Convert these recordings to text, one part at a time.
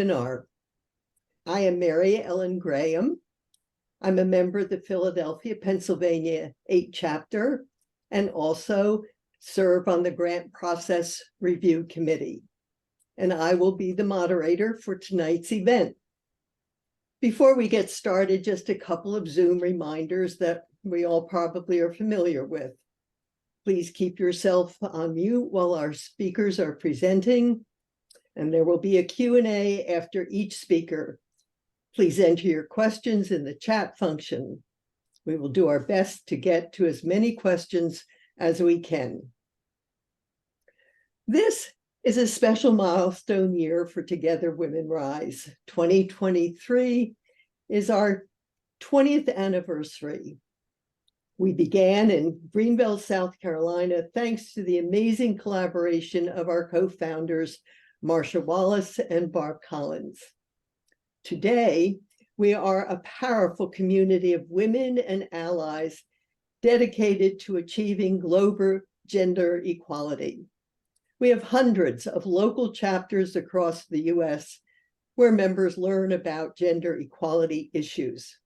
webinar. I am Mary Ellen Graham. I'm a member of the Philadelphia, Pennsylvania 8 chapter and also serve on the Grant Process Review Committee. And I will be the moderator for tonight's event. Before we get started, just a couple of Zoom reminders that we all probably are familiar with. Please keep yourself on mute while our speakers are presenting, and there will be a Q&A after each speaker. Please enter your questions in the chat function. We will do our best to get to as many questions as we can. This is a special milestone year for Together Women Rise. 2023 is our 20th anniversary. We began in Greenville, South Carolina, thanks to the amazing collaboration of our co-founders, Marsha Wallace and Barb Collins. Today, we are a powerful community of women and allies dedicated to achieving global gender equality. We have hundreds of local chapters across the U.S. where members learn about gender equality issues,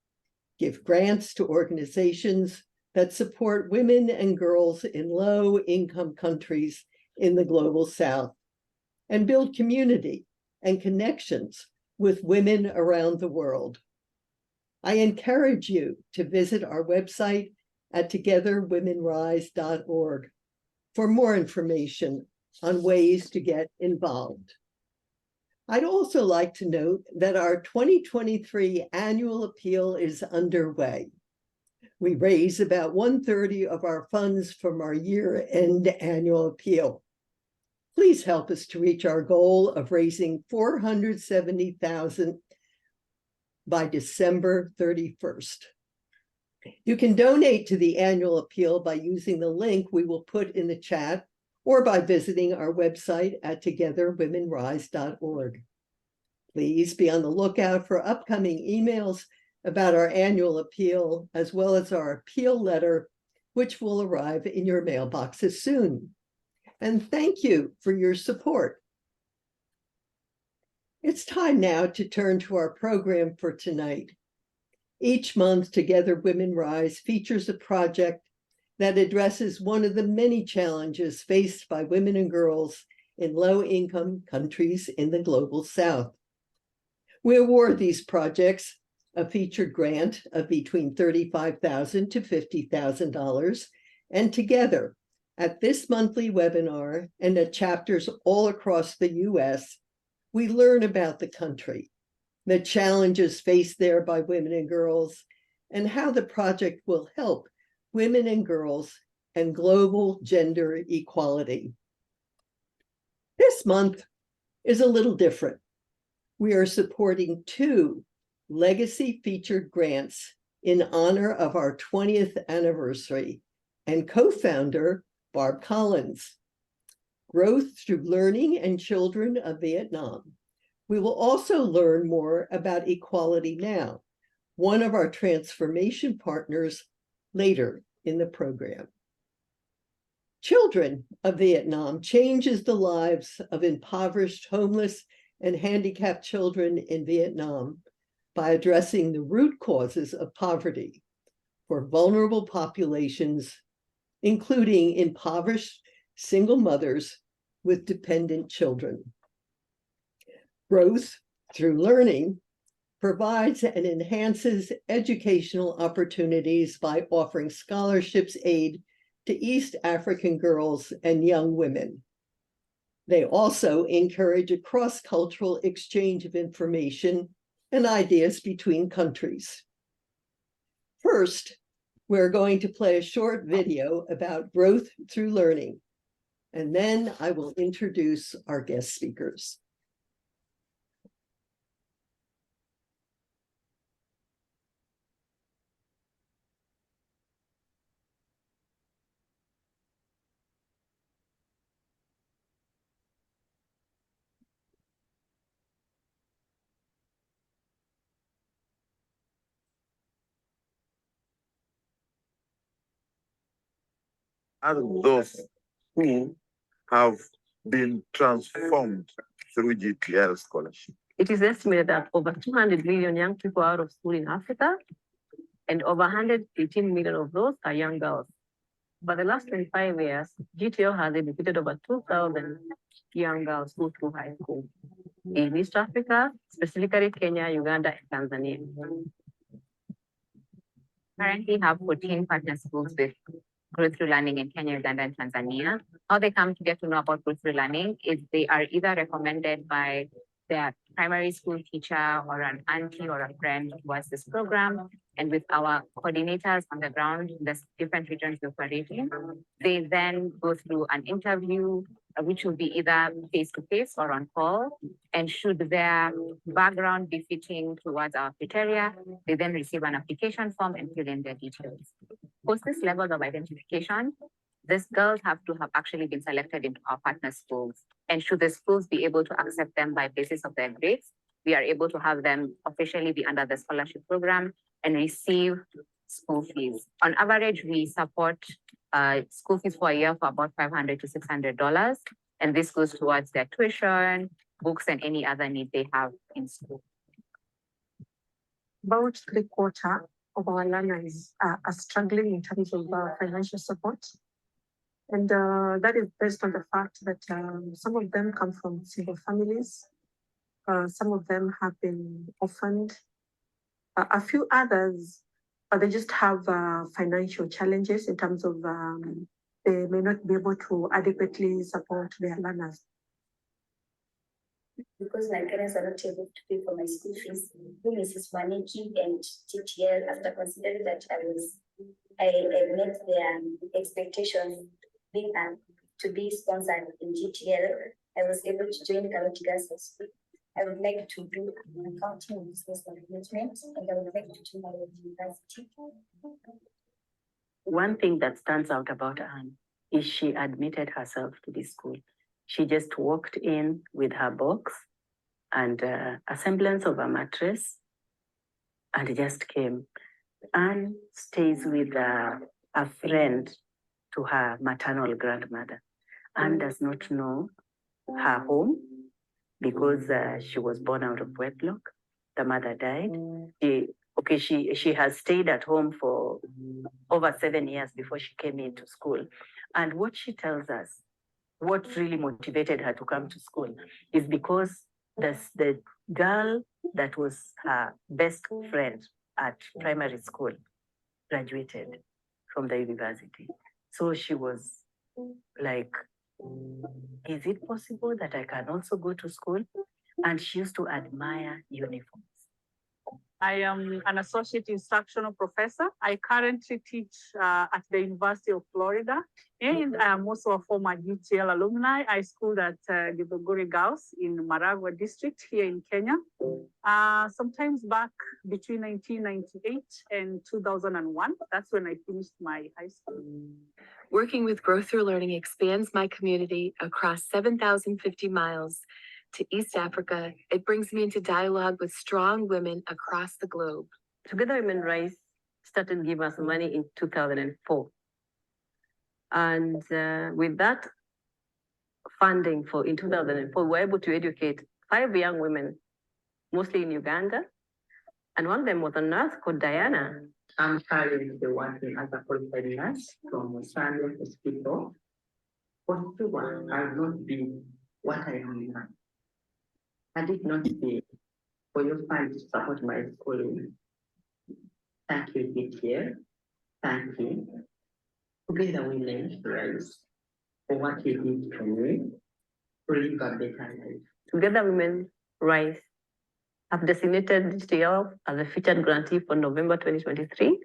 give grants to organizations that support women and girls in low-income countries in the global South, and build community and connections with women around the world. I encourage you to visit our website at togetherwomenrise.org for more information on ways to get involved. I'd also like to note that our 2023 annual appeal is underway. We raise about 1/3 of our funds from our year-end annual appeal. Please help us to reach our goal of raising $470,000 by December 31st. You can donate to the annual appeal by using the link we will put in the chat or by visiting our website at togetherwomenrise.org. Please be on the lookout for upcoming emails about our annual appeal, as well as our appeal letter, which will arrive in your mailboxes soon. And thank you for your support. It's time now to turn to our program for tonight. Each month, Together Women Rise features a project that addresses one of the many challenges faced by women and girls in low-income countries in the global South. We award these projects a featured grant of between $35,000 to $50,000, and together, at this monthly webinar and at chapters all across the U.S., we learn about the country, the challenges faced there by women and girls, and how the project will help women and girls and global gender equality. This month is a little different. We are supporting 2 legacy featured grants in honor of our 20th anniversary and co-founder Barb Collins. Growth Through Learning and Children of Vietnam. We will also learn more about Equality Now, one of our transformation partners, later in the program. Children of Vietnam changes the lives of impoverished, homeless, and handicapped children in Vietnam by addressing the root causes of poverty for vulnerable populations, including impoverished single mothers with dependent children. Growth Through Learning provides and enhances educational opportunities by offering scholarships aid to East African girls and young women. They also encourage a cross-cultural exchange of information and ideas between countries. First, we're going to play a short video about growth through learning, and then I will introduce our guest speakers. And those who have been transformed through GPL scholarship. It is estimated that over 200 million young people are out of school in Africa, and over 118 million of those are young girls. For the last 25 years, GTL has educated over 2,000 young girls go through high school in East Africa, specifically Kenya, Uganda, and Tanzania. Currently have 14 partner schools with growth through learning in Kenya, Uganda, and Tanzania. How they come to get to know about growth through learning is they are either recommended by their primary school teacher or an auntie or a friend towards this program. And with our coordinators on the ground in the different regions we operate in, they then go through an interview, which will be either face-to-face or on call. And should their background be fitting towards our criteria, they then receive an application form and fill in their details. Post this level of identification, these girls have to have actually been selected into our partner schools. And should the schools be able to accept them by basis of their grades, we are able to have them officially be under the scholarship program and receive school fees. On average, we support school fees for a year for about $500 to $600. And this goes towards their tuition, books, and any other need they have in school. About 3/4 of our learners are struggling in terms of financial support. And that is based on the fact that some of them come from single families. Some of them have been orphaned. A few others, they just have financial challenges in terms of they may not be able to adequately support their learners. Because my parents are not able to pay for my school fees, Mrs. Maniki and TTL, after considering that I met their expectations to be sponsored in GTL, I was able to join Community Girls High School. I would like to do accounting and business management, and I would like to do my university. One thing that stands out about Anne is she admitted herself to this school. She just walked in with her box and a semblance of a mattress and just came. Anne stays with a friend to her maternal grandmother. Anne does not know her home because she was born out of wedlock. The mother died. She has stayed at home for over 7 years before she came into school. And what she tells us, what really motivated her to come to school is because the girl that was her best friend at primary school graduated from the university. So she was like, is it possible that I can also go to school? And she used to admire uniforms. I am an associate instructional professor. I currently teach at the University of Florida, and I am also a former GTL alumni. I schooled at Githunguri Girls in Maragua district here in Kenya. Sometimes back between 1998 and 2001, that's when I finished my high school. Working with Growth Through Learning expands my community across 7,050 miles to East Africa. It brings me into dialogue with strong women across the globe. Together Women Rise started giving us money in 2004. And with that funding in 2004, we were able to educate 5 young women, mostly in Uganda. And one of them was a nurse called Diana. I'm currently working as a qualified nurse from Sunday Hospital. For sure, I will not be what I am now. Had it not been for your funds to support my schooling. Thank you, BTL. Thank you. Together Women Rise for what you did for me to live a better life. Together Women Rise have designated GTL as a featured grantee for November 2023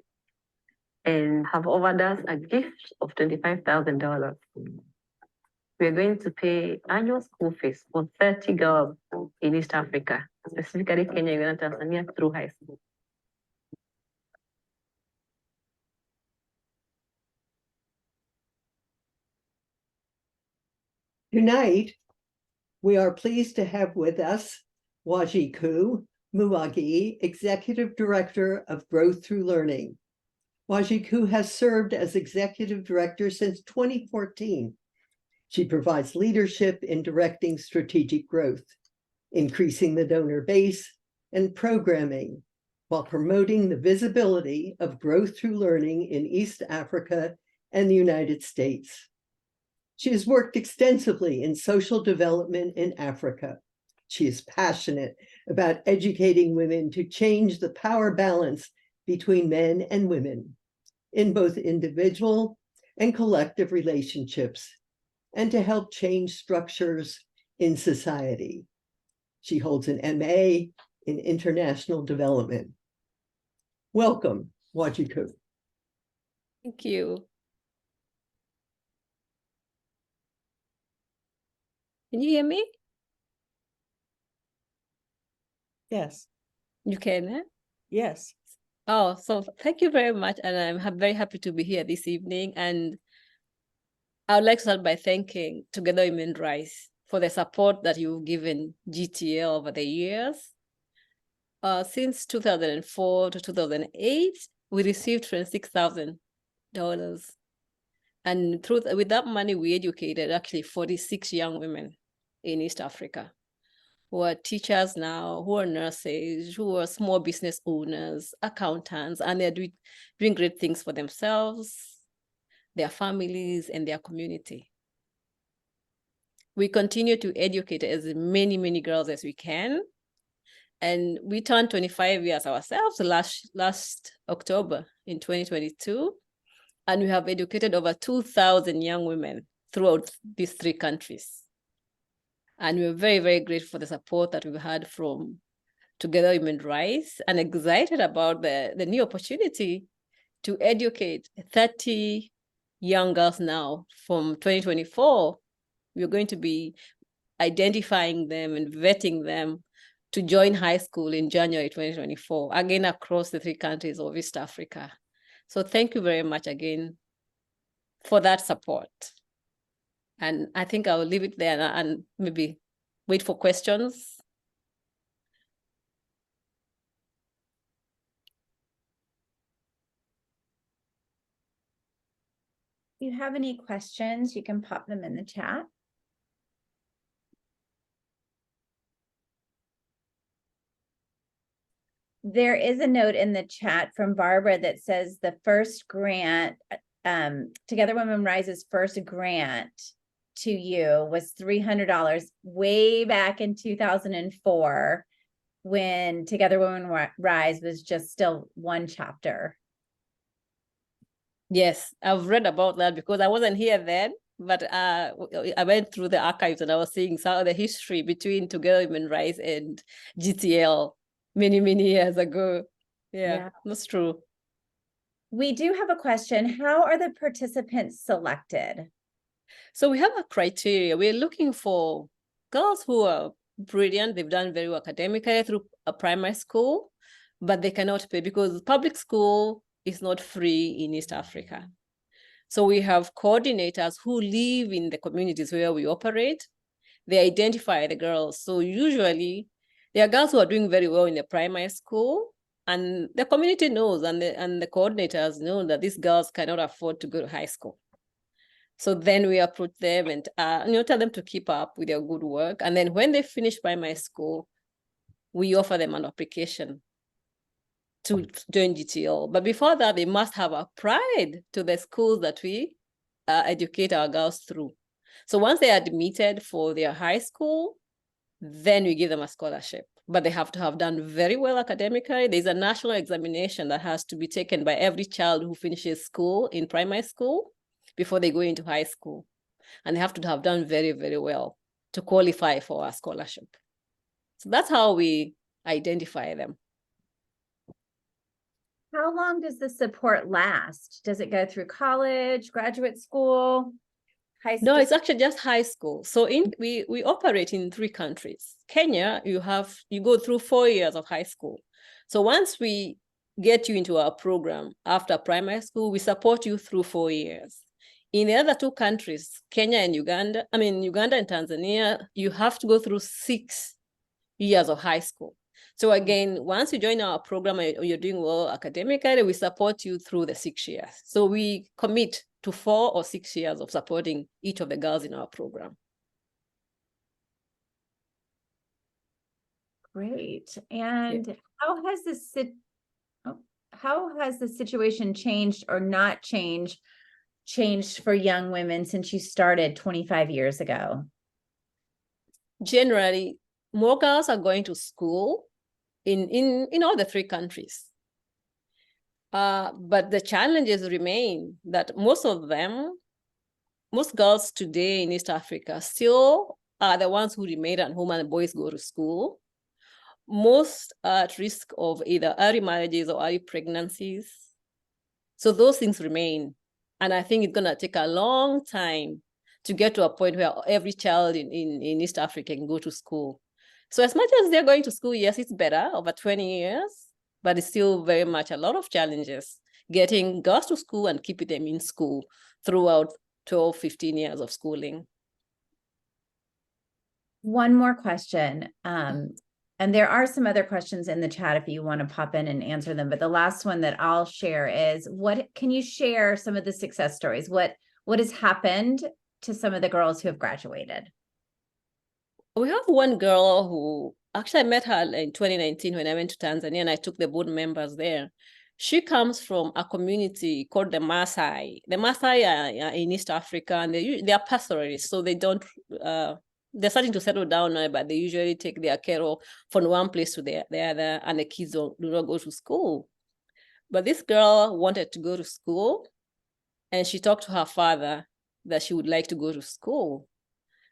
and have offered us a gift of $25,000. We are going to pay annual school fees for 30 girls in East Africa, specifically Kenya, Uganda, Tanzania, through high school. Tonight, we are pleased to have with us Wajiku Muagi, Executive Director of Growth Through Learning. Wajiku has served as Executive Director since 2014. She provides leadership in directing strategic growth. increasing the donor base, and programming, while promoting the visibility of growth through learning in East Africa and the United States. She has worked extensively in social development in Africa. She is passionate about educating women to change the power balance between men and women in both individual and collective relationships, and to help change structures in society. She holds an MA in International Development. Welcome, Wajiko. Thank you. Can you hear me? Yes, You can, eh? yes. Oh, so thank you very much. And I'm very happy to be here this evening. And I would like to start by thanking Together Women Rise for the support that you've given GTL over the years. Since 2004 to 2008, we received $26,000. And with that money, we educated actually 46 young women in East Africa who are teachers now, who are nurses, who are small business owners, accountants, and they're doing great things for themselves, their families, and their community. We continue to educate as many, many girls as we can. And we turned 25 years ourselves last October in 2022. And we have educated over 2,000 young women throughout these 3 countries. And we're very, very grateful for the support that we've had from Together Women Rise, and excited about the new opportunity to educate 30 young girls now. From 2024, we're going to be identifying them and vetting them to join high school in January 2024, again across the 3 countries of East Africa. So thank you very much again for that support. And I think I'll leave it there and maybe wait for questions. If you have any questions, you can pop them in the chat. There is a note in the chat from Barbara that says the first grant, Together Women Rise's first grant to you was $300 way back in 2004, when Together Women Rise was just still 1 chapter. Yes, I've read about that because I wasn't here then, but I went through the archives and I was seeing some of the history between Together Women Rise and GTL many, many years ago. Yeah, that's true. We do have a question. How are the participants selected? So we have a criteria. We're looking for girls who are brilliant. They've done very well academically through a primary school, but they cannot pay because public school is not free in East Africa. So we have coordinators who live in the communities where we operate. They identify the girls. So usually there are girls who are doing very well in the primary school, and the community knows, and the coordinators know that these girls cannot afford to go to high school. So then we approach them and tell them to keep up with their good work. And then when they finish primary school, we offer them an application to join GTL. But before that, they must have applied to the schools that we educate our girls through. So once they are admitted for their high school, then we give them a scholarship. But they have to have done very well academically. There's a national examination that has to be taken by every child who finishes school in primary school before they go into high school. And they have to have done very, very well to qualify for a scholarship. So that's how we identify them. How long does the support last? Does it go through college, graduate school, high school? No, it's actually just high school. So we operate in 3 countries. Kenya, you go through 4 years of high school. So once we get you into our program after primary school, we support you through 4 years. In the other 2 countries, Kenya and Uganda and Tanzania, you have to go through 6 years of high school. So again, once you join our program and you're doing well academically, we support you through the 6 years. So we commit to 4 or 6 years of supporting each of the girls in our program. Great. And how has how has the situation changed or not changed for young women since you started 25 years ago? Generally, more girls are going to school in all the three countries. But the challenges remain that most girls today in East Africa still are the ones who remain at home and the boys go to school. Most are at risk of either early marriages or early pregnancies. So those things remain. And I think it's gonna take a long time to get to a point where every child in East Africa can go to school. So as much as they're going to school, yes, it's better over 20 years, but it's still very much a lot of challenges getting girls to school and keeping them in school throughout 12, 15 years of schooling. One more question. And there are some other questions in the chat if you want to pop in and answer them. But the last one that I'll share is, can you share some of the success stories? What has happened to some of the girls who have graduated? We have one girl who, actually I met her in 2019 when I went to Tanzania and I took the board members there. She comes from a community called the Maasai. The Maasai are in East Africa and they are pastoralists, so they don't, they're starting to settle down now, but they usually take their cattle from one place to the other, and the kids do not go to school. But this girl wanted to go to school, and she talked to her father that she would like to go to school.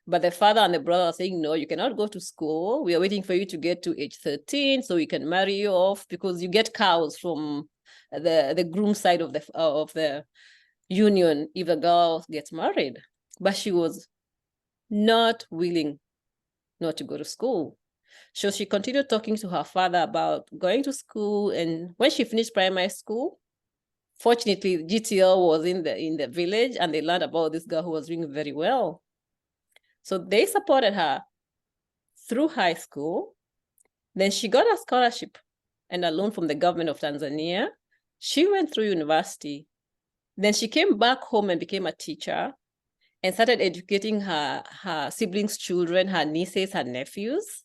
But the father and the brother are saying, no, you cannot go to school. We are waiting for you to get to age 13 so we can marry you off, because you get cows from the groom side of the union if the girl gets married. But she was not willing not to go to school. So she continued talking to her father about going to school. And when she finished primary school, fortunately, GTL was in the village and they learned about this girl who was doing very well. So they supported her through high school. Then she got a scholarship and a loan from the government of Tanzania. She went through university. Then she came back home and became a teacher and started educating her siblings' children, her nieces, her nephews.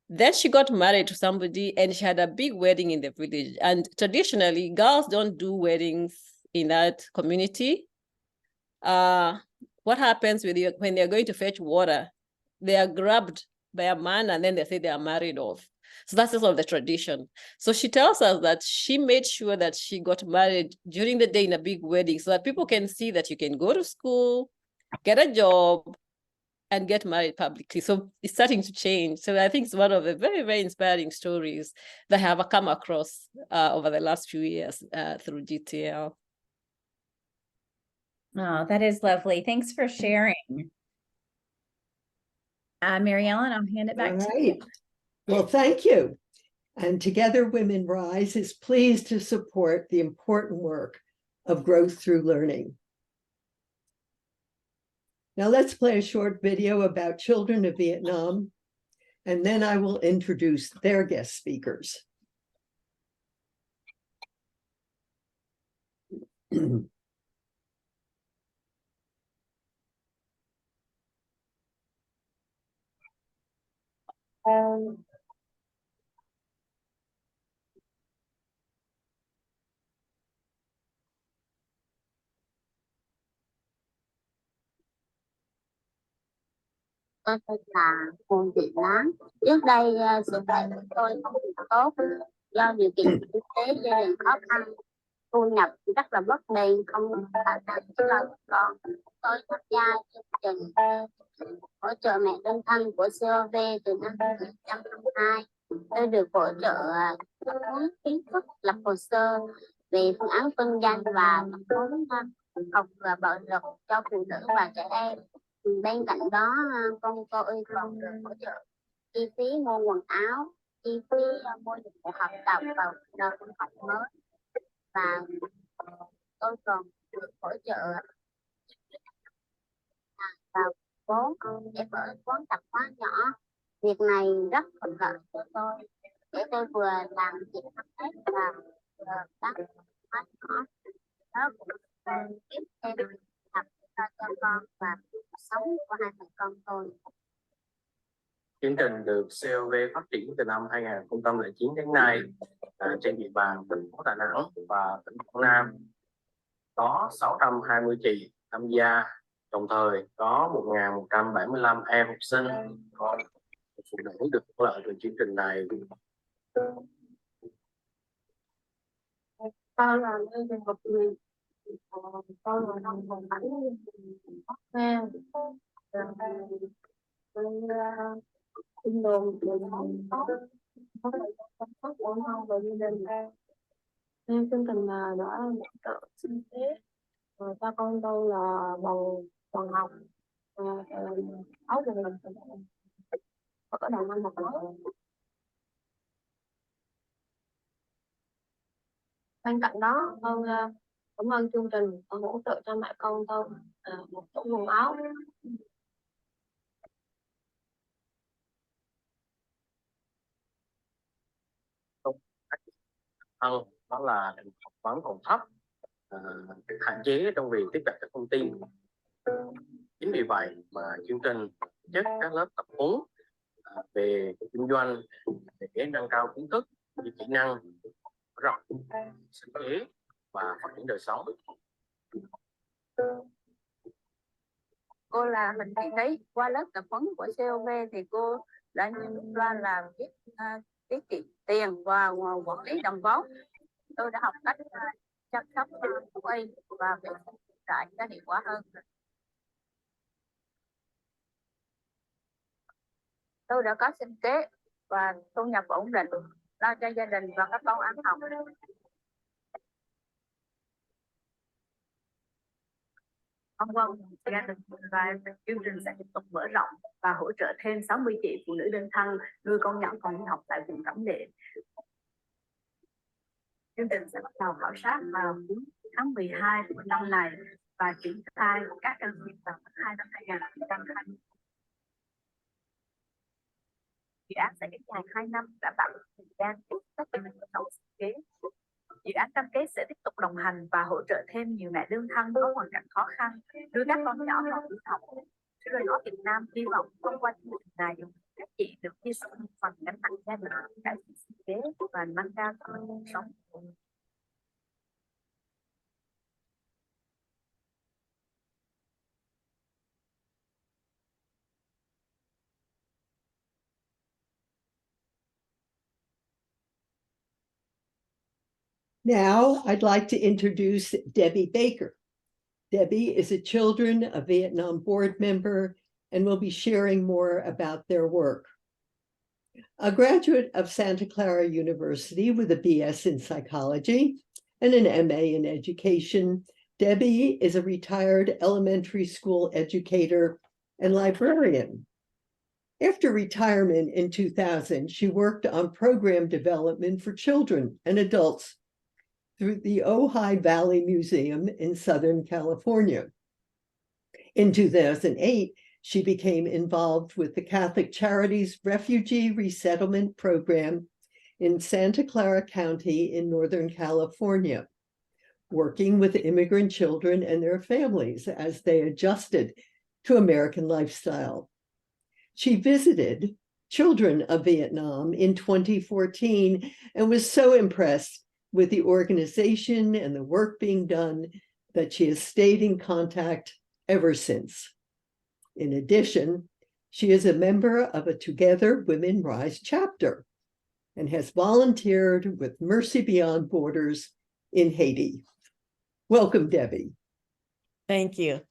Then she got married to somebody and she had a big wedding in the village. And traditionally, girls don't do weddings in that community. What happens when they're going to fetch water? They are grabbed by a man and then they say they are married off. So that's just all the tradition. So she tells us that she made sure that she got married during the day in a big wedding so that people can see that you can go to school, get a job, and get married publicly. So it's starting to change. So I think it's one of the very, very inspiring stories that I have come across over the last few years through GTL. Oh, that is lovely. Thanks for sharing. Mary Ellen, I'll hand it back to you. Well, thank you. And Together Women Rise is pleased to support the important work of growth through learning. Now let's play a short video about children of Vietnam, and then I will introduce their guest speakers. Tôi tên là Hồ Thị Láng. Trước đây sự nghiệp của tôi không được tốt do điều kiện kinh tế gia đình khó khăn, thu nhập rất là bất bình, không khả năng chăm lo cho con. Tôi tham gia chương trình hỗ trợ mẹ đơn thân của COV từ năm 2022. Tôi được hỗ trợ tập huấn kiến thức lập hồ sơ về phương án kinh doanh và tập huấn học bạo lực cho phụ nữ và trẻ em. Bên cạnh đó, tôi còn được hỗ trợ chi phí mua quần áo, chi phí mua dịch vụ học tập vào đợt học mới, và tôi còn được hỗ trợ vào vốn để mở quán tạp hóa nhỏ. Việc này rất thuận lợi cho tôi để tôi vừa làm việc học Tết và vừa bán hóa nhỏ. Đó cũng kiếm thêm học cho con và cuộc sống của hai mẹ con tôi. Chương trình được COV phát triển từ năm 2009 đến nay trên địa bàn thành phố Đà Nẵng và tỉnh Quảng Nam. Có 620 chị tham gia, đồng thời có 1.175 em học sinh có phụ nữ được hưởng lợi từ chương trình này. Con là một người, con là năm còn bánh nghe tin đồn có chăm sóc ổn không và gia đình chương trình đã hỗ trợ sinh kế cho con tôi là bằng học 6 lần có đầu năm học mới. Bên cạnh đó, con cảm ơn chương trình hỗ trợ cho mẹ con tôi một bộ quần áo. Đó là học toán còn thấp, hạn chế trong việc tiếp cận các thông tin. Chính vì vậy mà chương trình chất các lớp tập huấn về kinh doanh để nâng cao kiến thức, kỹ năng rộng, sinh kế và phát triển đời sống. Cô là mình thấy qua lớp tập huấn của COV thì cô đã loan là biết tiết kiệm tiền và quản lý đồng vốn. Tôi đã học cách chăm sóc thú y và vệ sinh trại có hiệu quả hơn. Tôi đã có sinh kế và thu nhập ổn định, lo cho gia đình và các con ăn học. Ông Quân, gia đình và chương trình sẽ tiếp tục mở rộng và hỗ trợ thêm 60 chị phụ nữ đơn thân nuôi con nhỏ còn đi học tại vùng Cẩm Lệ. Chương trình sẽ bắt đầu khảo sát vào tháng 12 của năm này và triển khai các đơn vị vào tháng 2 năm 2020. Dự án sẽ kéo dài 2 năm, đảm bảo thời gian các doanh nghiệp hậu sinh kế. Dự án cam kết sẽ tiếp tục đồng hành và hỗ trợ thêm nhiều mẹ đơn thân có hoàn cảnh khó khăn, đưa các con nhỏ vào đi học. Sữa đỏ Việt Nam hy vọng thông qua chương trình này, các chị được chia sẻ một phần gánh nặng gia đình, cải thiện sinh kế và nâng cao cuộc sống. Now, I'd like to introduce Debbie Baker. Debbie is a Children of Vietnam board member and will be sharing more about their work. A graduate of Santa Clara University with a BS in psychology and an MA in education, Debbie is a retired elementary school educator and librarian. After retirement in 2000, she worked on program development for children and adults through the Ojai Valley Museum in Southern California. In 2008, she became involved with the Catholic Charities Refugee Resettlement Program in Santa Clara County in Northern California, working with immigrant children and their families as they adjusted to American lifestyle. She visited Children of Vietnam in 2014 and was so impressed with the organization and the work being done that she has stayed in contact ever since. In addition, she is a member of a Together Women Rise chapter and has volunteered with Mercy Beyond Borders in Haiti. Welcome, Debbie. Thank you.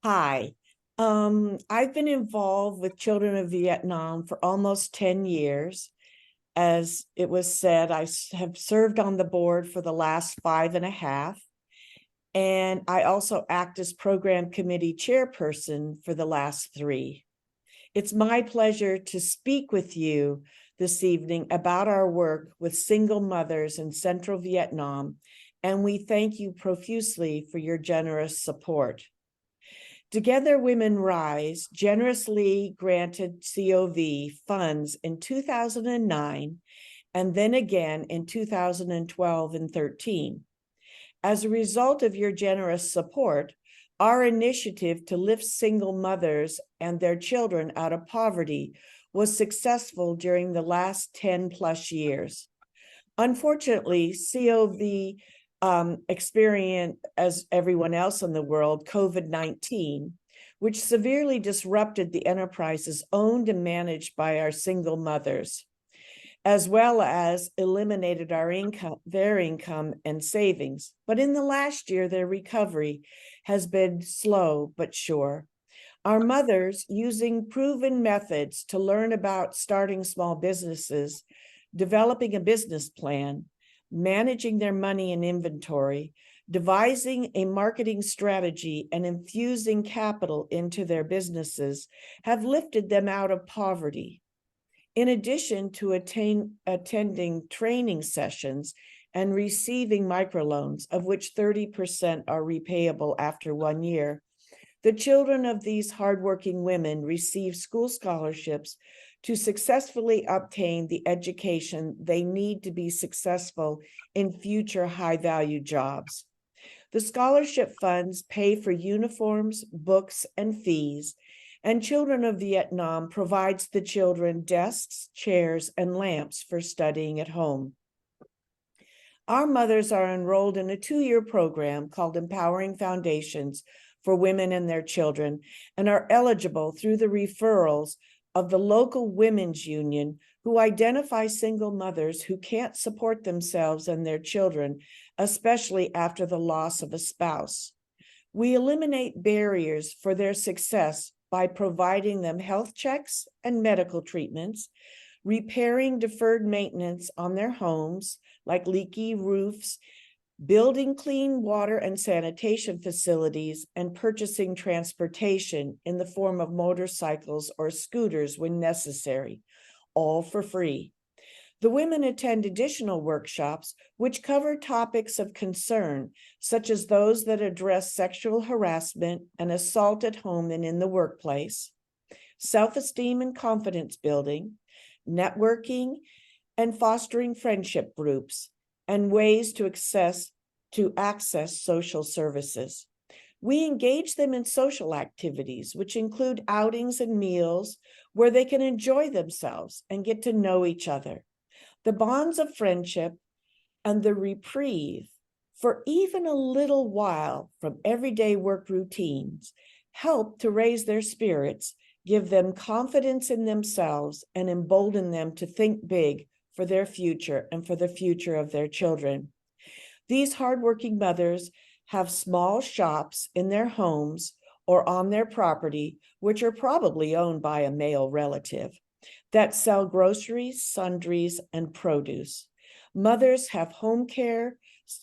Hi. I've been involved with Children of Vietnam for almost 10 years. As it was said, I have served on the board for the last 5.5. And I also act as program committee chairperson for the last 3. It's my pleasure to speak with you this evening about our work with single mothers in Central Vietnam, and we thank you profusely for your generous support. Together Women Rise generously granted COV funds in 2009 and then again in 2012 and 13. As a result of your generous support, Our initiative to lift single mothers and their children out of poverty was successful during the last 10 plus years. Unfortunately, COV experienced, as everyone else in the world, COVID-19, which severely disrupted the enterprises owned and managed by our single mothers, as well as eliminated their income and savings. But in the last year, their recovery has been slow but sure. Our mothers, using proven methods to learn about starting small businesses, developing a business plan, managing their money and inventory, devising a marketing strategy, and infusing capital into their businesses, have lifted them out of poverty. In addition to attending training sessions and receiving microloans, of which 30% are repayable after 1 year, the children of these hardworking women receive school scholarships to successfully obtain the education they need to be successful in future high-value jobs. The scholarship funds pay for uniforms, books, and fees, and Children of Vietnam provides the children desks, chairs, and lamps for studying at home. Our mothers are enrolled in a 2-year program called Empowering Foundations for Women and Their Children, and are eligible through the referrals of the local women's union, who identify single mothers who can't support themselves and their children, especially after the loss of a spouse. We eliminate barriers for their success by providing them health checks and medical treatments, repairing deferred maintenance on their homes, like leaky roofs, building clean water and sanitation facilities, and purchasing transportation in the form of motorcycles or scooters when necessary, all for free. The women attend additional workshops which cover topics of concern, such as those that address sexual harassment and assault at home and in the workplace, self-esteem and confidence building, networking and fostering friendship groups, and ways to access social services. We engage them in social activities, which include outings and meals where they can enjoy themselves and get to know each other. The bonds of friendship and the reprieve for even a little while from everyday work routines help to raise their spirits, give them confidence in themselves, and embolden them to think big for their future and for the future of their children. These hardworking mothers have small shops in their homes or on their property, which are probably owned by a male relative, that sell groceries, sundries, and produce. Mothers have home care,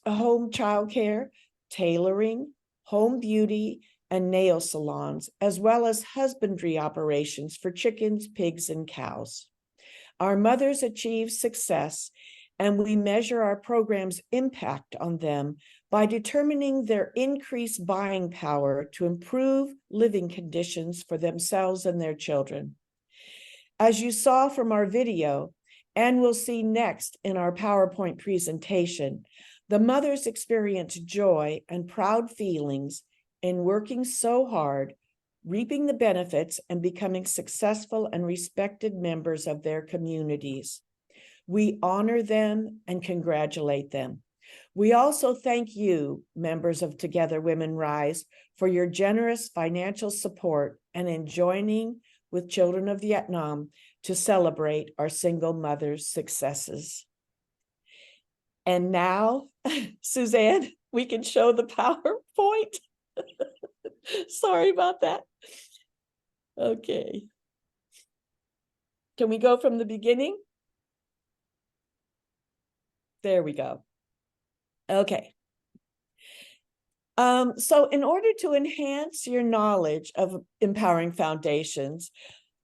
home childcare, tailoring, home beauty, and nail salons, as well as husbandry operations for chickens, pigs, and cows. Our mothers achieve success, and we measure our program's impact on them by determining their increased buying power to improve living conditions for themselves and their children. As you saw from our video, and we'll see next in our PowerPoint presentation, the mothers experience joy and proud feelings in working so hard, reaping the benefits, and becoming successful and respected members of their communities. We honor them and congratulate them. We also thank you, members of Together Women Rise, for your generous financial support and in joining with Children of Vietnam to celebrate our single mothers' successes. And now, Suzanne, we can show the PowerPoint. Sorry about that. Okay. Can we go from the beginning? There we go. Okay. So in order to enhance your knowledge of Empowering Foundations,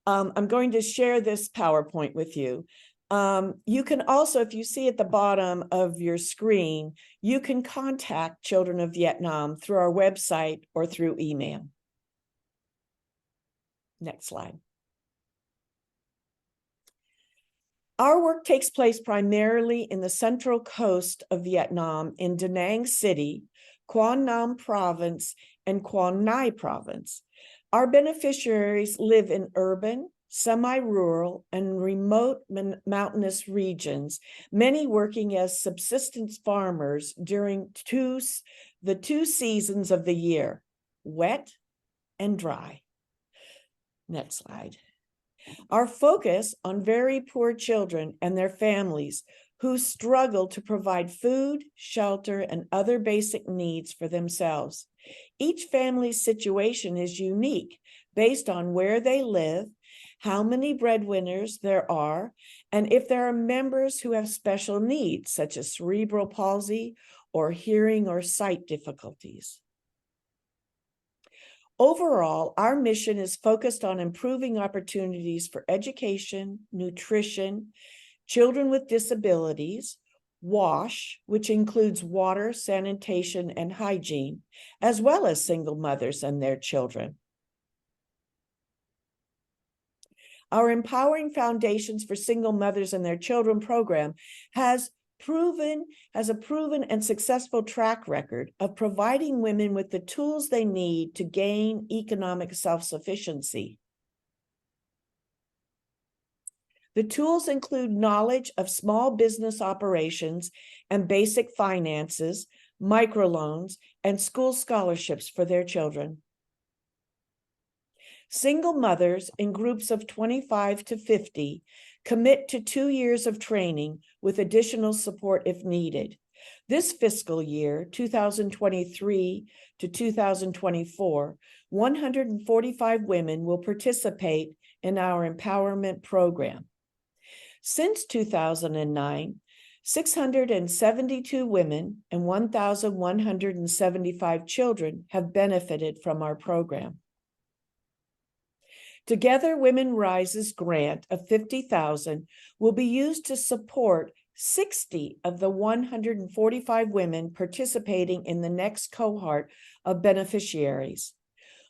I'm going to share this PowerPoint with you. You can also, if you see at the bottom of your screen, you can contact Children of Vietnam through our website or through email. Next slide. Our work takes place primarily in the central coast of Vietnam in Da Nang City, Quang Nam Province, and Quang Nai province. Our beneficiaries live in urban, semi-rural, and remote mountainous regions, many working as subsistence farmers during the two seasons of the year, wet and dry. Next slide. Our focus on very poor children and their families who struggle to provide food, shelter, and other basic needs for themselves. Each family's situation is unique based on where they live, how many breadwinners there are, and if there are members who have special needs, such as cerebral palsy or hearing or sight difficulties. Overall, our mission is focused on improving opportunities for education, nutrition, children with disabilities, WASH, which includes water, sanitation, and hygiene, as well as single mothers and their children. Our Empowering Foundations for Single Mothers and Their Children program has a proven and successful track record of providing women with the tools they need to gain economic self-sufficiency. The tools include knowledge of small business operations and basic finances, microloans, and school scholarships for their children. Single mothers in groups of 25 to 50 commit to 2 years of training with additional support if needed. This fiscal year, 2023 to 2024, 145 women will participate in our empowerment program. Since 2009, 672 women and 1,175 children have benefited from our program. Together Women Rise's grant of $50,000 will be used to support 60 of the 145 women participating in the next cohort of beneficiaries.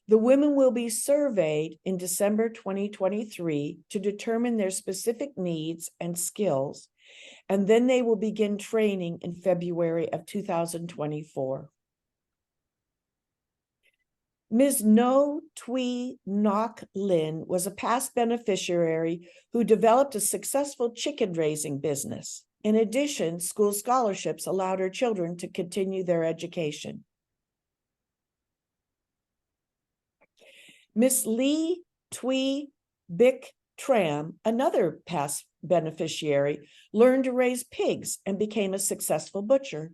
The women will be surveyed in December 2023 to determine their specific needs and skills, and then they will begin training in February of 2024. Ms. No Tui Nok Lin was a past beneficiary who developed a successful chicken raising business. In addition, school scholarships allowed her children to continue their education. Ms. Lee Tui Bic Tram, another past beneficiary, learned to raise pigs and became a successful butcher.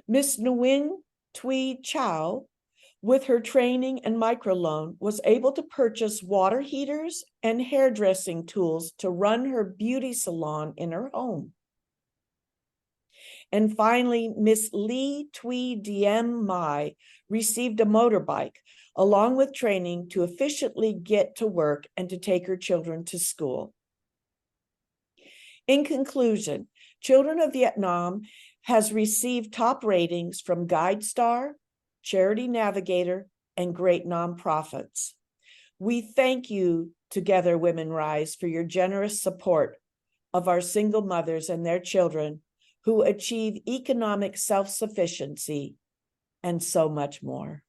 Ms. Nguyen Tui Chow, with her training and microloan, was able to purchase water heaters and hairdressing tools to run her beauty salon in her home. And finally, Miss Lee Tui Diem Mai received a motorbike along with training to efficiently get to work and to take her children to school. In conclusion, Children of Vietnam has received top ratings from GuideStar, Charity Navigator, and great nonprofits. We thank you, Together Women Rise, for your generous support of our single mothers and their children who achieve economic self-sufficiency and so much more.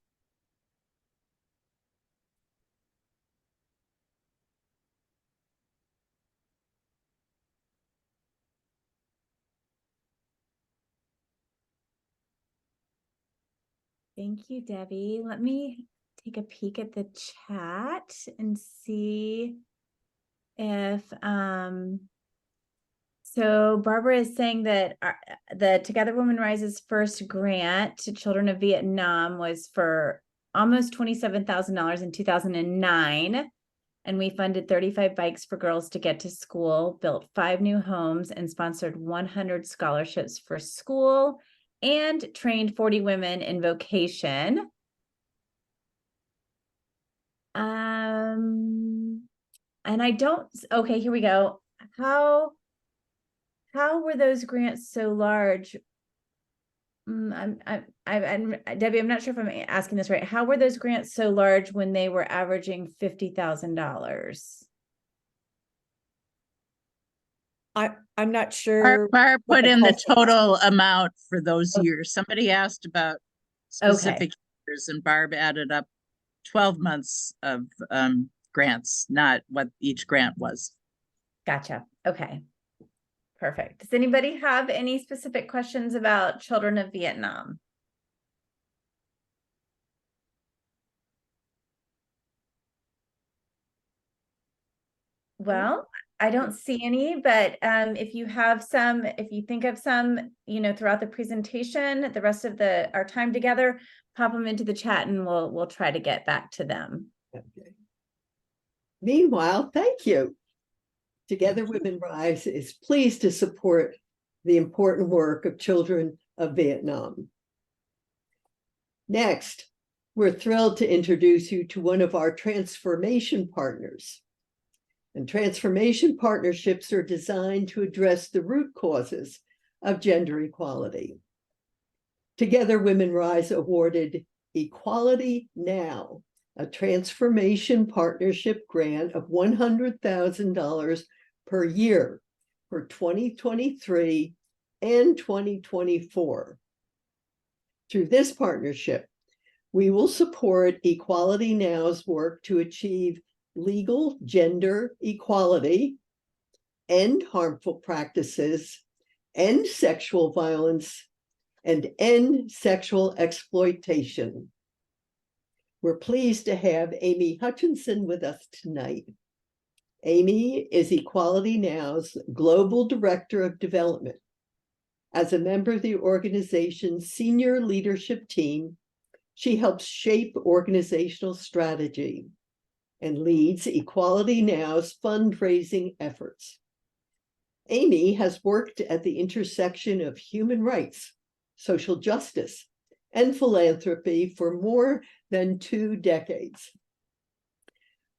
Thank you, Debbie. Let me take a peek at the chat and see if so Barbara is saying that the Together Women Rise's first grant to Children of Vietnam was for almost $27,000 in 2009. And we funded 35 bikes for girls to get to school, built 5 new homes, and sponsored 100 scholarships for school, and trained 40 women in vocation. And I don't, okay, here we go. How were those grants so large? Debbie, I'm not sure if I'm asking this right. How were those grants so large when they were averaging $50,000? I'm not sure. Barb put in the total amount for those years. Somebody asked about specific years, and Barb added up 12 months of grants, not what each grant was. Gotcha. Okay. Perfect. Does anybody have any specific questions about Children of Vietnam? Well, I don't see any, but if you have some, if you think of some, you know, throughout the presentation, the rest of our time together, pop them into the chat and we'll try to get back to them. Okay. Meanwhile, thank you. Together Women Rise is pleased to support the important work of Children of Vietnam. Next, we're thrilled to introduce you to one of our transformation partners. And transformation partnerships are designed to address the root causes of gender equality. Together Women Rise awarded Equality Now, a transformation partnership grant of $100,000 per year for 2023 and 2024. Through this partnership, we will support Equality Now's work to achieve legal gender equality, end harmful practices, end sexual violence, and end sexual exploitation. We're pleased to have Amy Hutchinson with us tonight. Amy is Equality Now's Global Director of Development. As a member of the organization's senior leadership team, she helps shape organizational strategy and leads Equality Now's fundraising efforts. Amy has worked at the intersection of human rights, social justice, and philanthropy for more than 2 decades.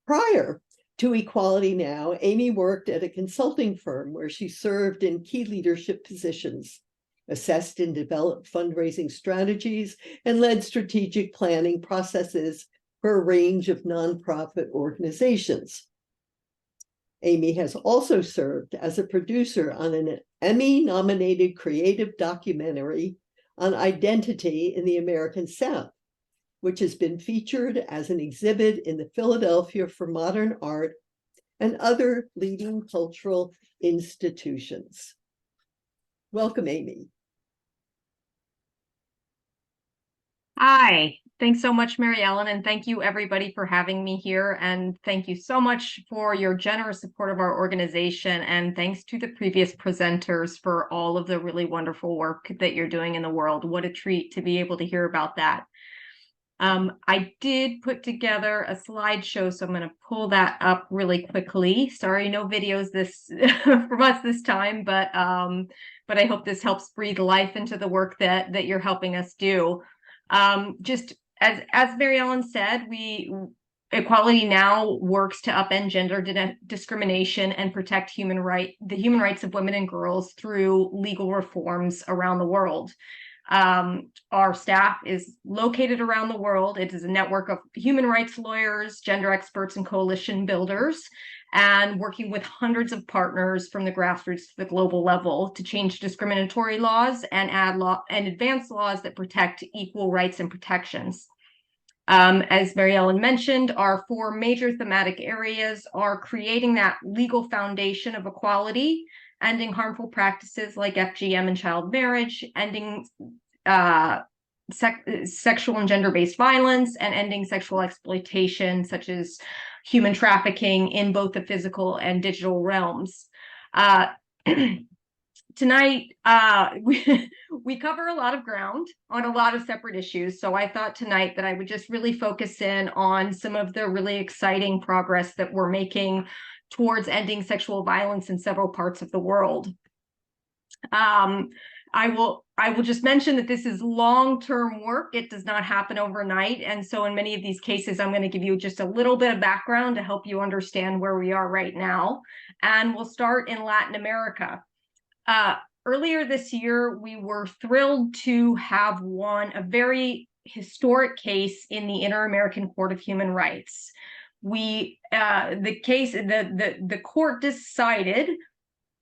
Prior to Equality Now, Amy worked at a consulting firm where she served in key leadership positions, assessed and developed fundraising strategies, and led strategic planning processes for a range of nonprofit organizations. Amy has also served as a producer on an Emmy-nominated creative documentary on identity in the American South, which has been featured as an exhibit in the Philadelphia for Modern Art and other leading cultural institutions. Welcome, Amy. Hi, thanks so much, Mary Ellen, and thank you everybody for having me here. And thank you so much for your generous support of our organization. And thanks to the previous presenters for all of the really wonderful work that you're doing in the world. What a treat to be able to hear about that. I did put together a slideshow, so I'm going to pull that up really quickly. Sorry, no videos this from us this time, but I hope this helps breathe life into the work that you're helping us do. Just as Mary Ellen said, Equality Now works to upend gender discrimination and protect the human rights of women and girls through legal reforms around the world. Our staff is located around the world. It is a network of human rights lawyers, gender experts, and coalition builders, and working with hundreds of partners from the grassroots to the global level to change discriminatory laws and advance laws that protect equal rights and protections. As Mary Ellen mentioned, our 4 major thematic areas are creating that legal foundation of equality, ending harmful practices like FGM and child marriage, ending sexual and gender-based violence, and ending sexual exploitation, such as human trafficking in both the physical and digital realms. Tonight, we cover a lot of ground on a lot of separate issues, so I thought tonight that I would just really focus in on some of the really exciting progress that we're making towards ending sexual violence in several parts of the world. I will just mention that this is long-term work. It does not happen overnight. And so in many of these cases, I'm going to give you just a little bit of background to help you understand where we are right now. And we'll start in Latin America. Earlier this year, we were thrilled to have won a very historic case in the Inter-American Court of Human Rights. The court decided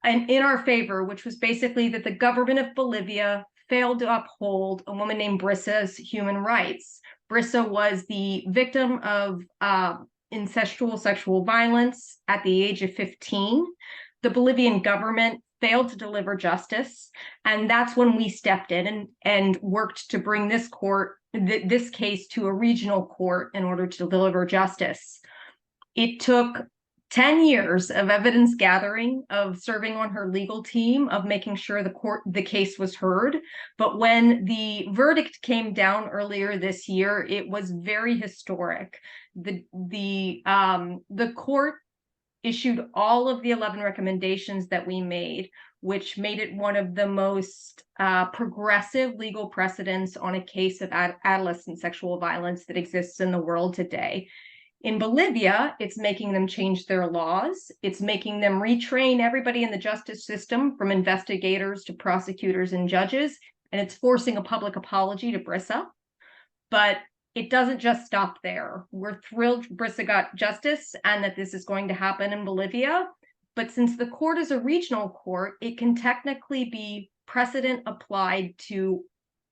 in our favor, which was basically that the government of Bolivia failed to uphold a woman named Brissa's human rights. Brissa was the victim of incestual sexual violence at the age of 15. The Bolivian government failed to deliver justice, and that's when we stepped in and worked to bring this case to a regional court in order to deliver justice. It took 10 years of evidence gathering, of serving on her legal team, of making sure the case was heard. But when the verdict came down earlier this year, it was very historic. The court issued all of the 11 recommendations that we made, which made it one of the most progressive legal precedents on a case of adolescent sexual violence that exists in the world today. In Bolivia, it's making them change their laws. It's making them retrain everybody in the justice system, from investigators to prosecutors and judges, and it's forcing a public apology to Brissa. But it doesn't just stop there. We're thrilled Brissa got justice and that this is going to happen in Bolivia. But since the court is a regional court, it can technically be precedent applied to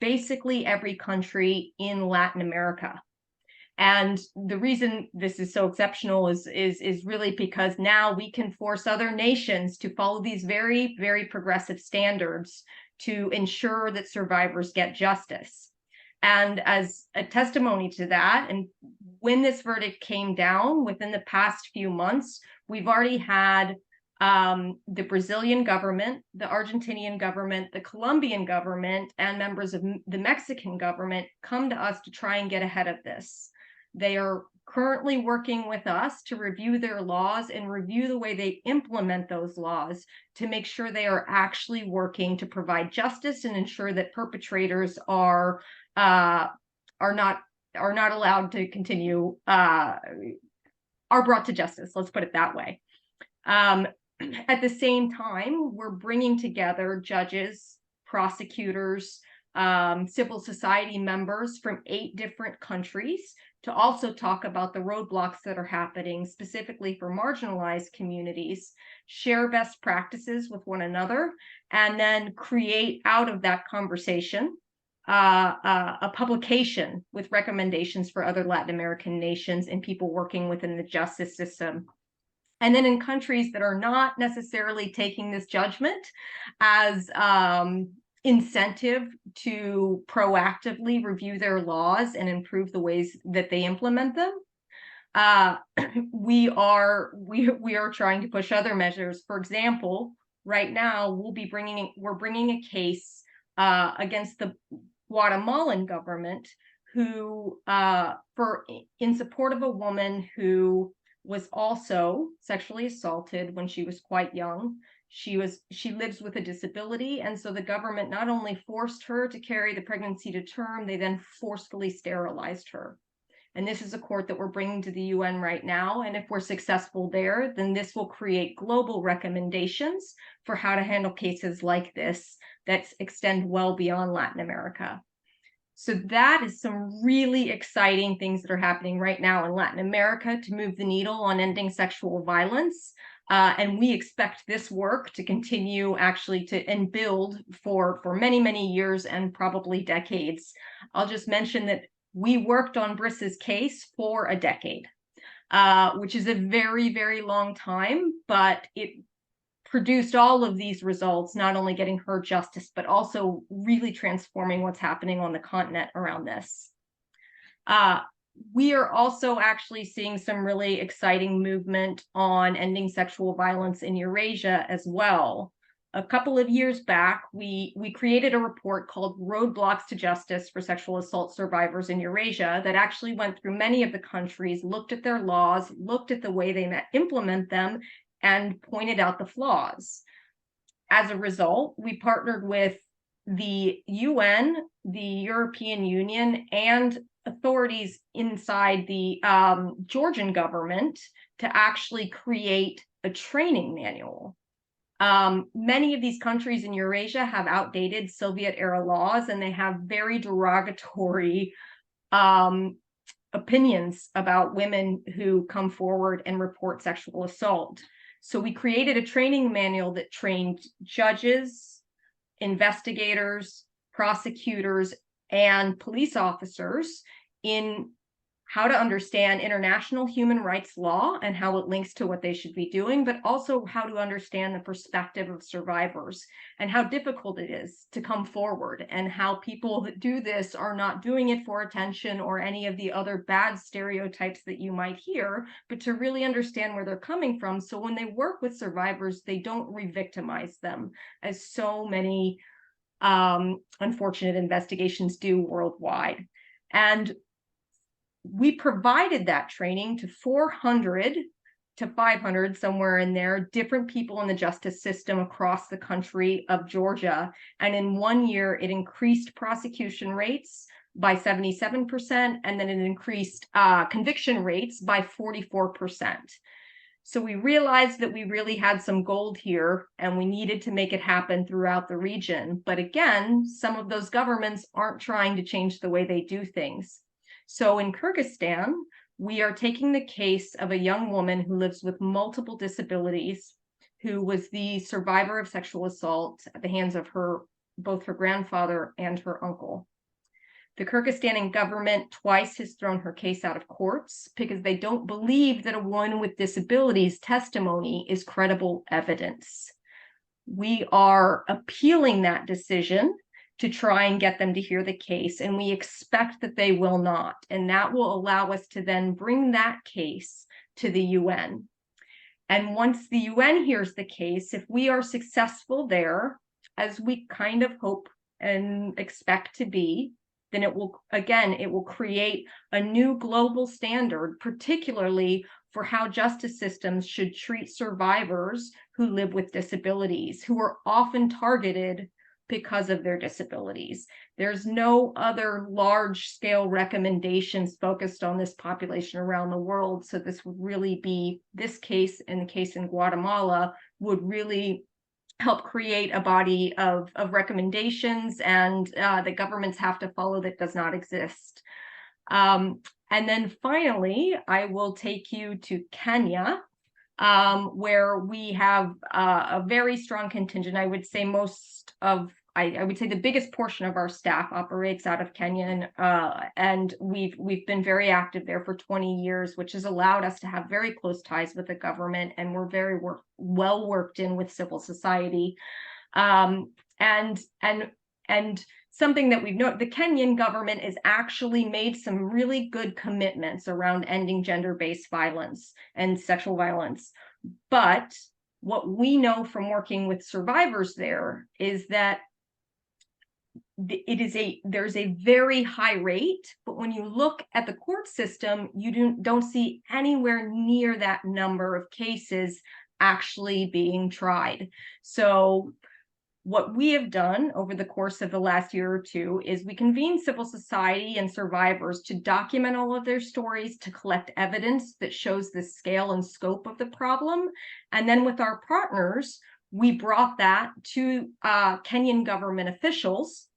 basically every country in Latin America. And the reason this is so exceptional is really because now we can force other nations to follow these very, very progressive standards to ensure that survivors get justice. And as a testimony to that, and when this verdict came down within the past few months, we've already had the Brazilian government, the Argentinian government, the Colombian government, and members of the Mexican government come to us to try and get ahead of this. They are currently working with us to review their laws and review the way they implement those laws to make sure they are actually working to provide justice and ensure that perpetrators are not allowed to continue, are brought to justice. Let's put it that way. At the same time, we're bringing together judges, prosecutors, civil society members from 8 different countries to also talk about the roadblocks that are happening specifically for marginalized communities, share best practices with one another, and then create out of that conversation a publication with recommendations for other Latin American nations and people working within the justice system. And then in countries that are not necessarily taking this judgment as incentive to proactively review their laws and improve the ways that they implement them, we are trying to push other measures. For example, right now we're bringing a case against the Guatemalan government who in support of a woman who was also sexually assaulted when she was quite young. She lives with a disability, and so the government not only forced her to carry the pregnancy to term, they then forcefully sterilized her. And this is a court that we're bringing to the UN right now. And if we're successful there, then this will create global recommendations for how to handle cases like this that extend well beyond Latin America. So that is some really exciting things that are happening right now in Latin America to move the needle on ending sexual violence. And we expect this work to continue actually and build for many, many years and probably decades. I'll just mention that we worked on Brissa's case for a decade, which is a very, very long time, but it produced all of these results, not only getting her justice, but also really transforming what's happening on the continent around this. We are also actually seeing some really exciting movement on ending sexual violence in Eurasia as well. A couple of years back, we created a report called Roadblocks to Justice for Sexual Assault Survivors in Eurasia that actually went through many of the countries, looked at their laws, looked at the way they implement them, and pointed out the flaws. As a result, we partnered with the UN, the European Union, and authorities inside the Georgian government to actually create a training manual. Many of these countries in Eurasia have outdated Soviet-era laws, and they have very derogatory opinions about women who come forward and report sexual assault. So we created a training manual that trained judges, investigators, prosecutors and police officers in how to understand international human rights law and how it links to what they should be doing, but also how to understand the perspective of survivors and how difficult it is to come forward, and how people that do this are not doing it for attention or any of the other bad stereotypes that you might hear, but to really understand where they're coming from. So when they work with survivors, they don't re-victimize them, as so many unfortunate investigations do worldwide. And we provided that training to 400 to 500, somewhere in there, different people in the justice system across the country of Georgia. And in 1 year, it increased prosecution rates by 77%, and then it increased conviction rates by 44%. So we realized that we really had some gold here, and we needed to make it happen throughout the region. But again, some of those governments aren't trying to change the way they do things. So in Kyrgyzstan, we are taking the case of a young woman who lives with multiple disabilities, who was the survivor of sexual assault at the hands of both her grandfather and her uncle. The Kyrgyzstani government twice has thrown her case out of courts because they don't believe that a woman with disabilities testimony is credible evidence. We are appealing that decision to try and get them to hear the case, and we expect that they will not. And that will allow us to then bring that case to the UN. And once the UN hears the case, if we are successful there, as we kind of hope and expect to be, then it will create a new global standard, particularly for how justice systems should treat survivors who live with disabilities, who are often targeted because of their disabilities. There's no other large-scale recommendations focused on this population around the world. So this would really be, this case and the case in Guatemala would really help create a body of recommendations and that governments have to follow that does not exist. And then finally, I will take you to Kenya, where we have a very strong contingent. I would say I would say the biggest portion of our staff operates out of Kenya, and we've been very active there for 20 years, which has allowed us to have very close ties with the government, and we're very well worked in with civil society. And something that we've noted, the Kenyan government has actually made some really good commitments around ending gender-based violence and sexual violence. But what we know from working with survivors there is that there's a very high rate, but when you look at the court system, you don't see anywhere near that number of cases actually being tried. So what we have done over the course of the last year or two is we convene civil society and survivors to document all of their stories, to collect evidence that shows the scale and scope of the problem. And then with our partners, we brought that to Kenyan government officials,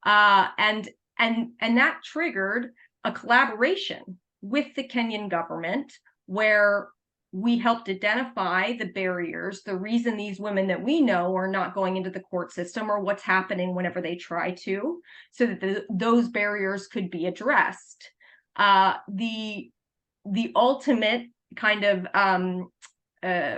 and that triggered a collaboration with the Kenyan government, where we helped identify the barriers, the reason these women that we know are not going into the court system, or what's happening whenever they try to, so that those barriers could be addressed. The ultimate kind of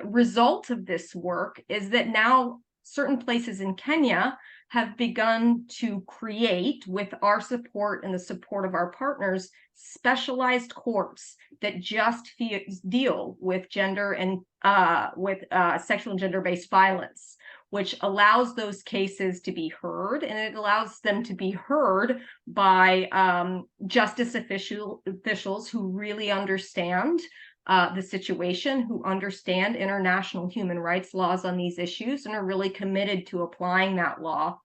result of this work is that now certain places in Kenya have begun to create, with our support and the support of our partners, specialized courts that just deal with gender and sexual and gender-based violence, which allows those cases to be heard, and it allows them to be heard by justice officials who really understand the situation, who understand international human rights laws on these issues and are really committed to applying that law.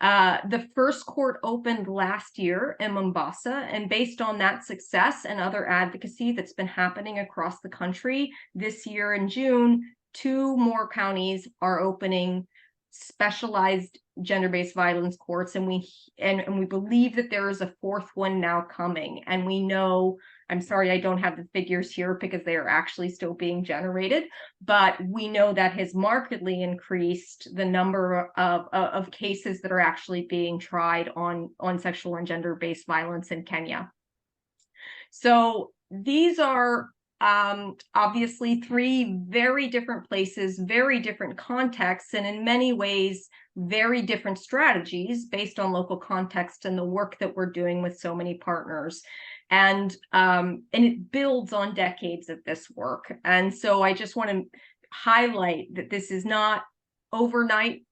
The first court opened last year in Mombasa, and based on that success and other advocacy that's been happening across the country, this year in June, 2 more counties are opening specialized gender-based violence courts, and we believe that there is a 4th one now coming. And we know, I'm sorry, I don't have the figures here because they are actually still being generated, but we know that has markedly increased the number of cases that are actually being tried on sexual and gender-based violence in Kenya. So these are obviously three very different places, very different contexts, and in many ways, very different strategies based on local context and the work that we're doing with so many partners. And it builds on decades of this work. And so I just want to highlight that this is not overnight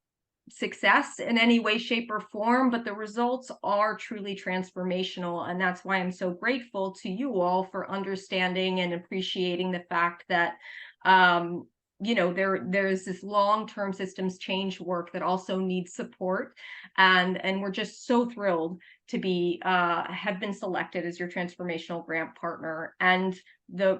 success in any way, shape, or form, but the results are truly transformational. And that's why I'm so grateful to you all for understanding and appreciating the fact that you know, there's this long-term systems change work that also needs support, and we're just so thrilled to be have been selected as your transformational grant partner. And the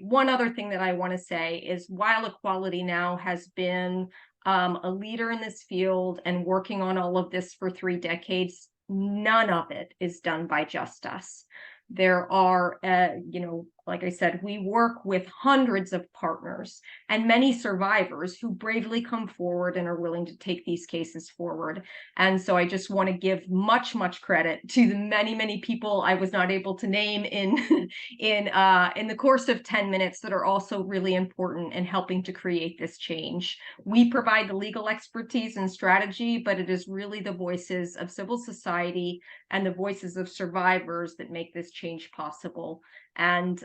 one other thing that I want to say is, while Equality Now has been a leader in this field and working on all of this for 3 decades, none of it is done by just us. There are, you know, like I said, we work with hundreds of partners and many survivors who bravely come forward and are willing to take these cases forward. And so I just want to give much credit to the many people I was not able to name in in the course of 10 minutes that are also really important in helping to create this change. We provide the legal expertise and strategy, but it is really the voices of civil society and the voices of survivors that make this change possible. And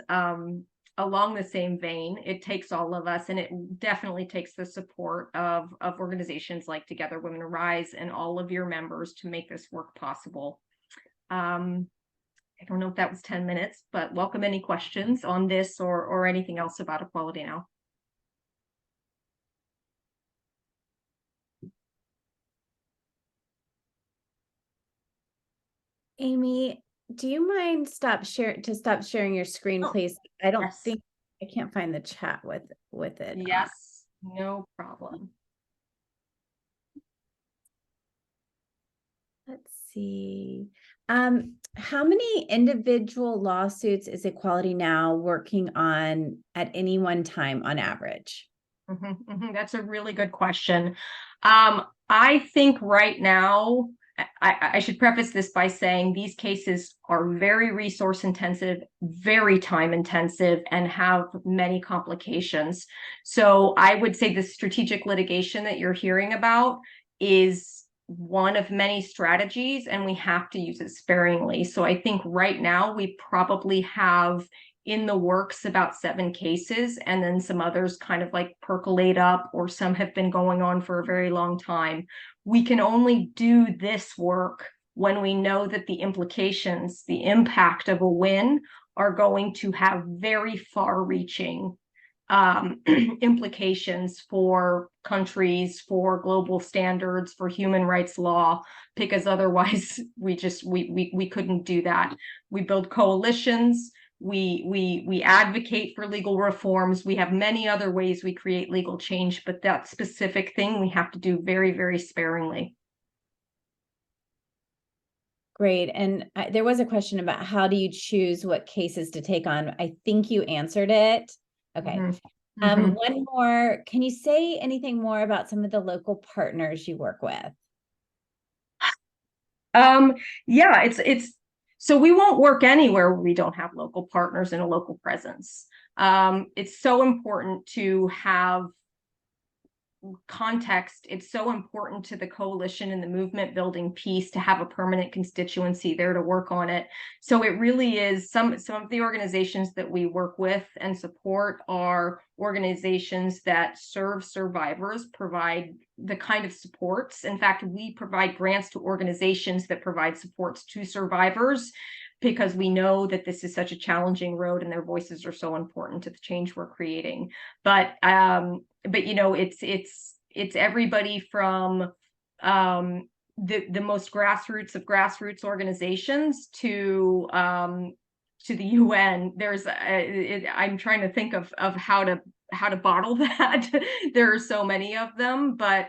along the same vein, it takes all of us, and it definitely takes the support of organizations like Together Women Rise and all of your members to make this work possible. I don't know if that was 10 minutes, but welcome any questions on this or anything else about Equality Now. Amy, do you mind stop sharing your screen, please? I don't think I can't find the chat with it. Yes, no problem. Let's see. How many individual lawsuits is Equality Now working on at any one time on average? That's a really good question. I think right now, I should preface this by saying these cases are very resource intensive, very time intensive, and have many complications. So I would say the strategic litigation that you're hearing about is one of many strategies, and we have to use it sparingly. So I think right now we probably have in the works about 7 cases, and then some others kind of like percolate up, or some have been going on for a very long time. We can only do this work when we know that the implications, the impact of a win are going to have very far-reaching implications for countries, for global standards, for human rights law, because otherwise we couldn't do that. We build coalitions, we advocate for legal reforms. We have many other ways we create legal change, but that specific thing we have to do very sparingly. Great. And there was a question about how do you choose what cases to take on? I think you answered it. Okay. One more. Can you say anything more about some of the local partners you work with? Yeah, it's so we won't work anywhere where we don't have local partners and a local presence. It's so important to have context. It's so important to the coalition and the movement building piece to have a permanent constituency there to work on it. So it really is some of the organizations that we work with and support are organizations that serve survivors, provide the kind of supports. In fact, we provide grants to organizations that provide supports to survivors, because we know that this is such a challenging road and their voices are so important to the change we're creating. But you know, it's everybody from the most grassroots of grassroots organizations to the UN. There's I'm trying to think of how to bottle that. There are so many of them, but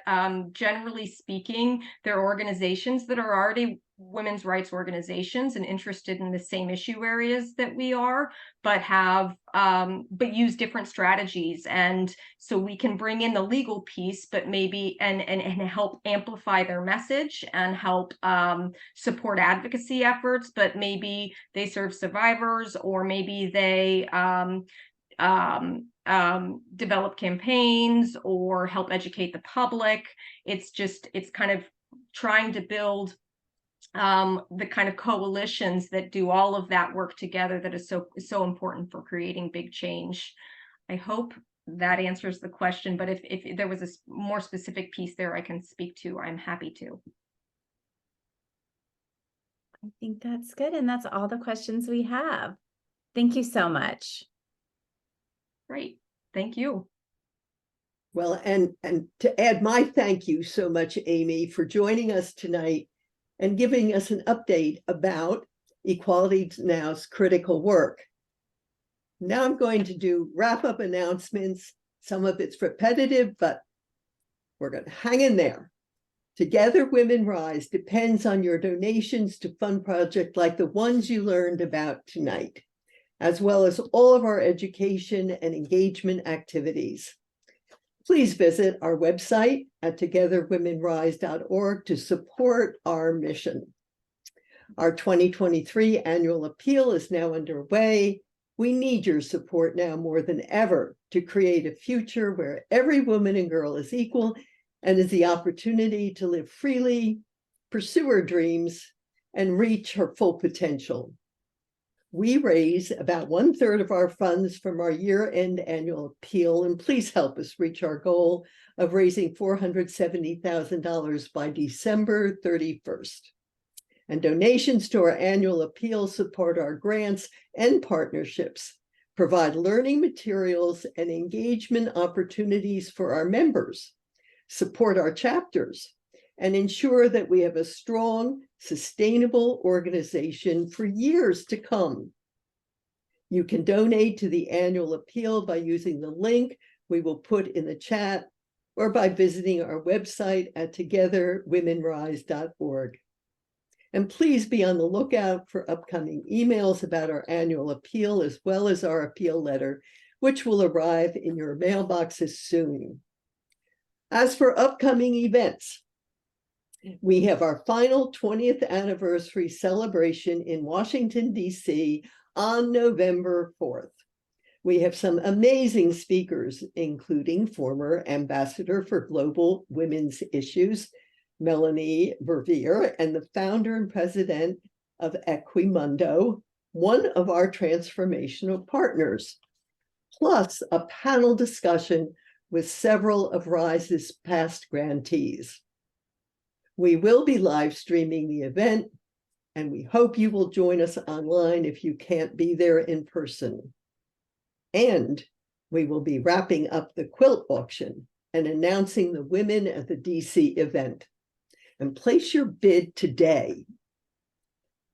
generally speaking, there are organizations that are already women's rights organizations and interested in the same issue areas that we are, but have but use different strategies. And so we can bring in the legal piece, but maybe and help amplify their message and help support advocacy efforts, but maybe they serve survivors, or maybe they develop campaigns or help educate the public. It's kind of trying to build the kind of coalitions that do all of that work together that is so important for creating big change. I hope that answers the question, but if there was a more specific piece there I can speak to, I'm happy to. I think that's good. And that's all the questions we have. Thank you so much. Great. Thank you. Well, and to add my thank you so much, Amy, for joining us tonight and giving us an update about Equality Now's critical work. Now I'm going to do wrap-up announcements. Some of it's repetitive, but we're going to hang in there. Together Women Rise depends on your donations to fund projects like the ones you learned about tonight, as well as all of our education and engagement activities. Please visit our website at togetherwomenrise.org to support our mission. Our 2023 annual appeal is now underway. We need your support now more than ever to create a future where every woman and girl is equal and has the opportunity to live freely, pursue her dreams, and reach her full potential. We raise about 1/3 of our funds from our year-end annual appeal, and please help us reach our goal of raising $470,000 by December 31st. And donations to our annual appeal support our grants and partnerships, provide learning materials and engagement opportunities for our members, support our chapters, and ensure that we have a strong, sustainable organization for years to come. You can donate to the annual appeal by using the link we will put in the chat or by visiting our website at togetherwomenrise.org. And please be on the lookout for upcoming emails about our annual appeal, as well as our appeal letter, which will arrive in your mailboxes soon. As for upcoming events, we have our final 20th anniversary celebration in Washington, D.C. on November 4th. We have some amazing speakers, including former Ambassador for Global Women's Issues, Melanie Verveer, and the founder and president of Equimundo, one of our transformational partners, plus a panel discussion with several of RISE's past grantees. We will be live streaming the event, and we hope you will join us online if you can't be there in person. And we will be wrapping up the quilt auction and announcing the women at the DC event. And place your bid today.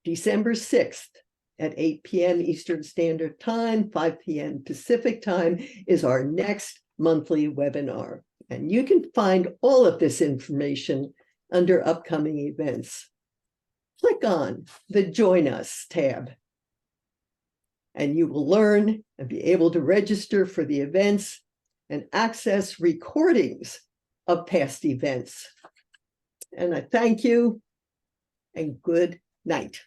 December 6th at 8 p.m. Eastern Standard Time, 5 p.m. Pacific Time is our next monthly webinar. And you can find all of this information under upcoming events. Click on the Join Us tab, and you will learn and be able to register for the events and access recordings of past events. And I thank you and good night.